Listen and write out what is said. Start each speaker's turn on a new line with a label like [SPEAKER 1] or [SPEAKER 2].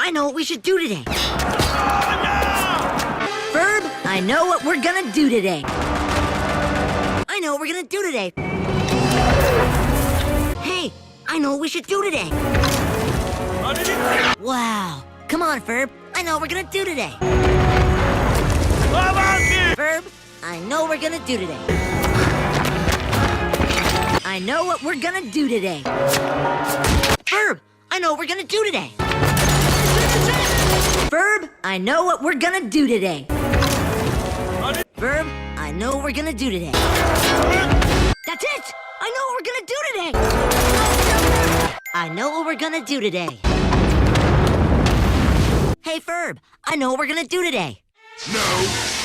[SPEAKER 1] I know what we should do today. Verb, I know what we're gonna do today. I know what we're gonna do today. Hey, I know what we should do today. Wow. Come on, Verb. I know what we're gonna do today. Verb, I know what we're gonna do today. I know what we're gonna do today. Verb, I know what we're gonna do today. Verb, I know what we're gonna do today. Verb, I know what we're gonna do today. That's it! I know what we're gonna do today! I know what we're gonna do today. Hey, Verb, I know what we're gonna do today.
[SPEAKER 2] No.